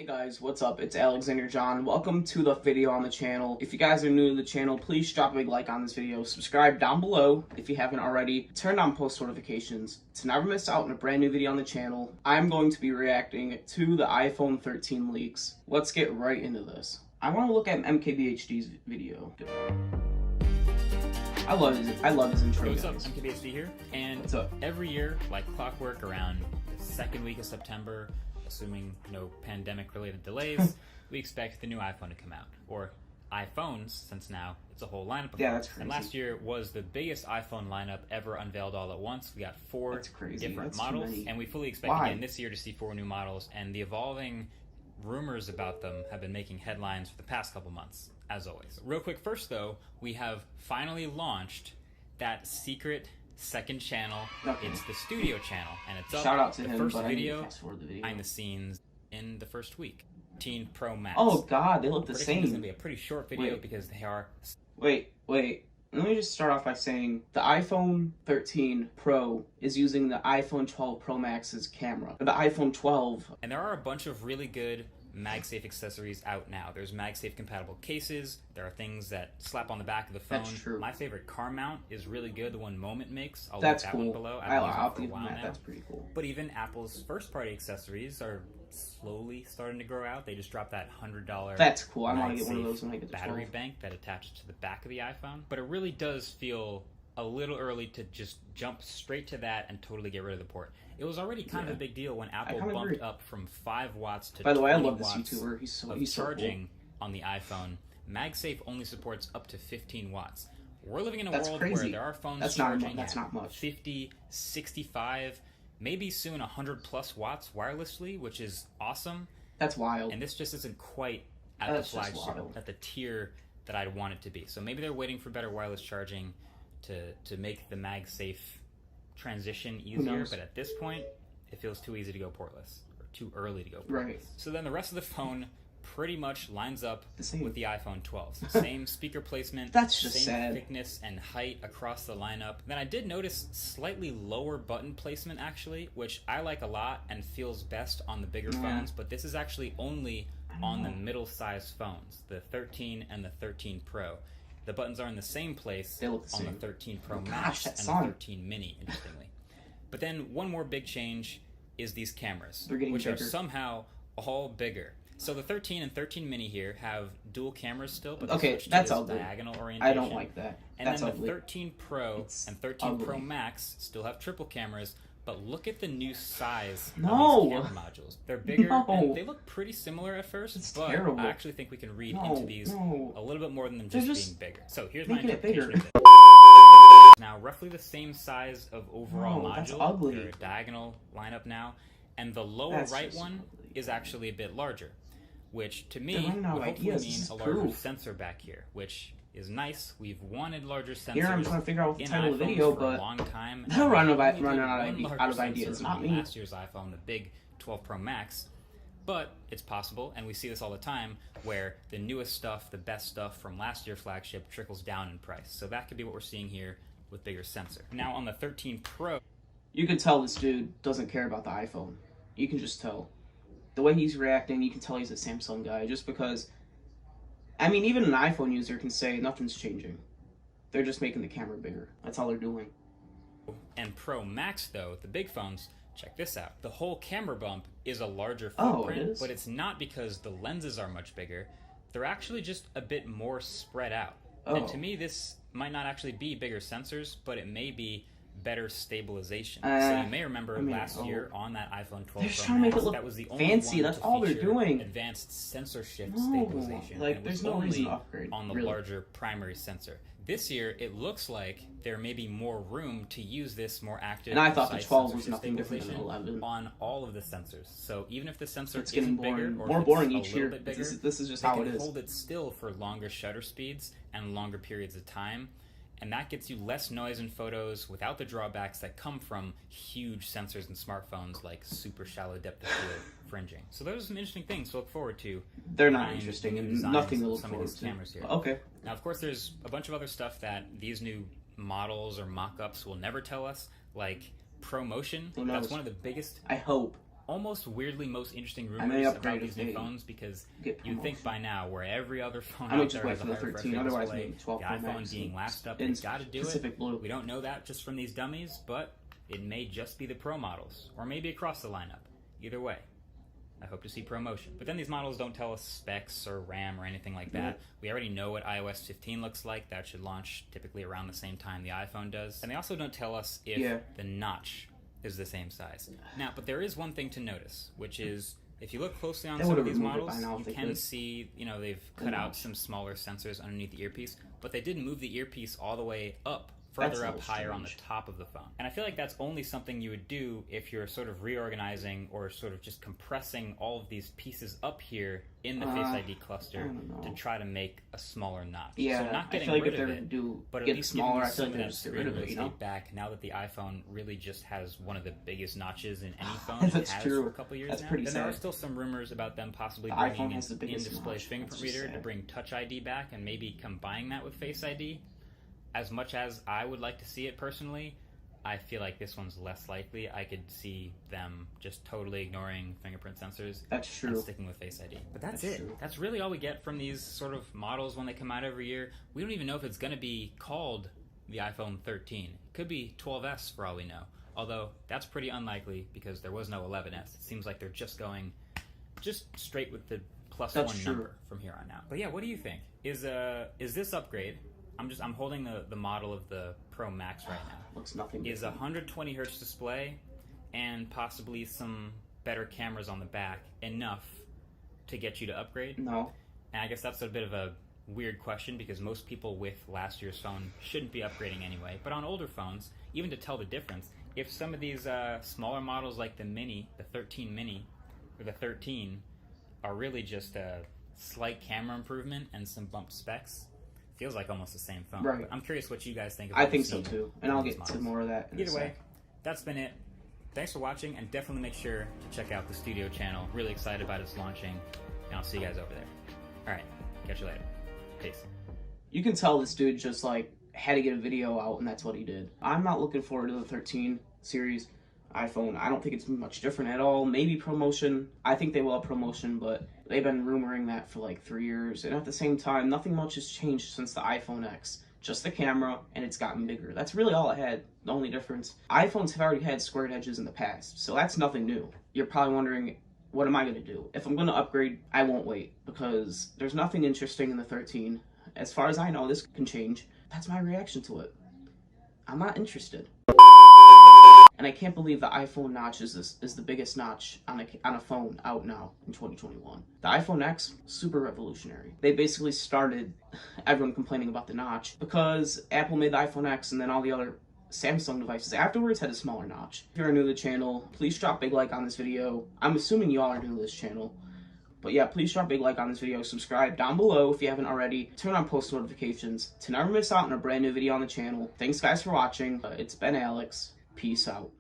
Hey guys, what's up? It's Alexander John. Welcome to the video on the channel. If you guys are new to the channel, please drop a big like on this video. Subscribe down below if you haven't already. Turn on post notifications to never miss out on a brand new video on the channel. I'm going to be reacting to the iPhone 13 leaks. Let's get right into this. I want to look at MKBHD's video. I love his intro. Hey, what's up? MKBHD here. And what's up? Every year, like clockwork, around the second week of September, assuming no pandemic-related delays, we expect the new iPhone to come out. Or iPhones, since now it's a whole lineup of Yeah, phones. that's crazy. And last year was the biggest iPhone lineup ever unveiled all at once. We got four different models, and we fully expect again this year to see 4 new models, and the evolving rumors about them have been making headlines for the past couple months, as always. Real quick first, though, we have finally launched that secret second channel. It's the studio channel, and it's up. Shout out to the him, first but video, I need to fast forward the video behind the scenes in the first week. 13 Pro Max. Oh god, they look the same. It's gonna be a pretty short video because they are. Wait. Let me just start off by saying the iPhone 13 Pro is using the iPhone 12 Pro Max's camera. The iPhone 12. And there are a bunch of really good MagSafe accessories out now. There's MagSafe compatible cases. There are things that slap on the back of the phone. That's true. My favorite car mount is really good. The one Moment makes. I'll That's link that cool. one below. I'll give him that. That's pretty cool. But even Apple's first-party accessories are slowly starting to grow out. They just dropped that $100. That's cool. I want to get one of those when I get the battery 12. bank that attaches to the back of the iPhone. But it really does feel a little early to just jump straight to that and totally get rid of the port. It was already kind of a big deal when Apple bumped up from 5 watts to 20 watts. By the way, I love this YouTuber. He's charging so cool. on the iPhone. MagSafe only supports up to 15 watts. We're living in a world crazy. where there are phones charging that's not much. 50, 65, maybe soon 100 plus watts wirelessly, which is awesome. That's wild. And this just isn't quite at the flagship, at the tier that I'd want it to be. So maybe they're waiting for better wireless charging to make the MagSafe transition easier. But at this point, it feels too easy to go portless, or too early to go portless. Right. So then the rest of the phone pretty much lines up with the iPhone 12. Same speaker placement, That's just same sad. thickness and height across the lineup. Then I did notice slightly lower button placement actually, which I like a lot and feels best on the bigger phones, but this is actually only on the middle-sized phones, the 13 and the 13 Pro. The buttons are in the same place on the 13 Pro Max and the 13 Mini, interestingly. But then one more big change is these cameras, which are somehow all bigger. So the 13 and 13 Mini here have dual cameras still, but that's ugly. Diagonal orientation. I don't like that. And that's then ugly. the 13 Pro and 13 Pro Max still have triple cameras, but look at the new size of these camera modules. They're bigger, and they look pretty similar at first, but I actually think we can read into these a little bit more than them just being bigger. So here's my interpretation of it. Now, roughly the same size of overall module. They're a diagonal lineup now, and the lower right one is actually a bit larger, which to me would hopefully mean a larger sensor back here, which is nice. We've wanted larger sensors. Here I'm trying to figure out the title of the video, but for a long time. they're running out of ideas. Not me. Last year's iPhone, the big 12 Pro Max. But it's possible, and we see this all the time, where the newest stuff, the best stuff from last year's flagship trickles down in price. So that could be what we're seeing here with bigger sensor. Now on the 13 Pro, you can tell this dude doesn't care about the iPhone. You can just tell. The way he's reacting, you can tell he's a Samsung guy, just because, I mean, even an iPhone user can say nothing's changing. They're just making the camera bigger. That's all they're doing. And Pro Max, though, the big phones, check this out. The whole camera bump is a larger footprint, but it's not because the lenses are much bigger. They're actually just a bit more spread out. And to me, this might not actually be bigger sensors, but it may be better stabilization. So you may remember last year on that iPhone 12 Pro Max, that was the only fancy. That's all they're doing. Advanced sensor shift stabilization. Like, there's no reason to upgrade on the larger primary sensor. This year, it looks like there may be more room to use this more active. And I thought the 12 was nothing different than 11 on all of the sensors. So even if the sensor it's getting bigger, or more boring each year. Bit bigger, this is just how it is. Hold it still for longer shutter speeds and longer periods of time. And that gets you less noise in photos without the drawbacks that come from huge sensors in smartphones like super shallow depth of field fringing. So those are some interesting things to look forward to. They're not interesting and nothing to look some forward of these to. Cameras here. Okay. Now, of course, there's a bunch of other stuff that these new models or mock-ups will never tell us, like ProMotion. That's one of the biggest. I hope almost weirdly most interesting rumors about these new phones, because you'd think by now where every other phone out there has a higher refresh rate display, the iPhone being last up, they've got to do it. We don't know that just from these dummies, but it may just be the Pro models, or maybe across the lineup. Either way, I hope to see ProMotion. But then these models don't tell us specs or RAM or anything like that. We already know what iOS 15 looks like. That should launch typically around the same time the iPhone does. And they also don't tell us if the notch is the same size. Now, but there is one thing to notice, which is if you look closely on some of these models, you can see, you know, they've cut out some smaller sensors underneath the earpiece, but they didn't move the earpiece all the way up, further up higher on the top of the phone. And I feel like that's only something you would do if you're sort of reorganizing or sort of just compressing all of these pieces up here in the Face ID cluster to try to make a smaller notch. Yeah, so not getting rid of it, but at least smaller, I feel like there's get rid of it, you know? Back now that the iPhone really just has one of the biggest notches in any phone. That's true. For a couple years that's now. pretty and sad. there are still some rumors about them possibly bringing an in-display fingerprint reader to bring Touch ID back and maybe combining that with Face ID. As much as I would like to see it personally, I feel like this one's less likely. I could see them just totally ignoring fingerprint sensors and sticking with Face ID. But that's it. True. That's really all we get from these sort of models when they come out every year. We don't even know if it's going to be called the iPhone 13. It could be 12S for all we know. Although that's pretty unlikely because there was no 11S. It seems like they're just going straight with the +1 number from here on out. But yeah, what do you think? Is this upgrade? I'm holding the model of the Pro Max right now. Looks nothing different. Is a 120 hertz display and possibly some better cameras on the back enough to get you to upgrade? No. And I guess that's a bit of a weird question because most people with last year's phone shouldn't be upgrading anyway. But on older phones, even to tell the difference, if some of these smaller models like the Mini, the 13 Mini, or the 13 are really just a slight camera improvement and some bumped specs, feels like almost the same phone. Right. I'm curious what you guys think of I think so too, and I'll get to more of that in Either way, that's been it. Thanks for watching, and definitely make sure to check out the Studio channel. Really excited about its launching, and I'll see you guys over there. Alright, catch you later. Peace. You can tell this dude just like had to get a video out, and that's what he did. I'm not looking forward to the 13 series iPhone. I don't think it's much different at all. Maybe ProMotion. I think they will have ProMotion, but they've been rumoring that for like 3 years. And at the same time, nothing much has changed since the iPhone X. Just the camera, and it's gotten bigger. That's really all it had. The only difference. iPhones have already had squared edges in the past, so that's nothing new. You're probably wondering, what am I going to do? If I'm going to upgrade, I won't wait, because there's nothing interesting in the 13. As far as I know, this can change. That's my reaction to it. I'm not interested. And I can't believe the iPhone notch is the biggest notch on a phone out now in 2021. The iPhone X, super revolutionary. They basically started everyone complaining about the notch because Apple made the iPhone X and then all the other Samsung devices afterwards had a smaller notch. If you're new to the channel, please drop a big like on this video. I'm assuming you all are new to this channel. But yeah, please drop a big like on this video, subscribe down below if you haven't already, turn on post notifications to never miss out on a brand new video on the channel. Thanks guys for watching. It's been Alex. Peace out.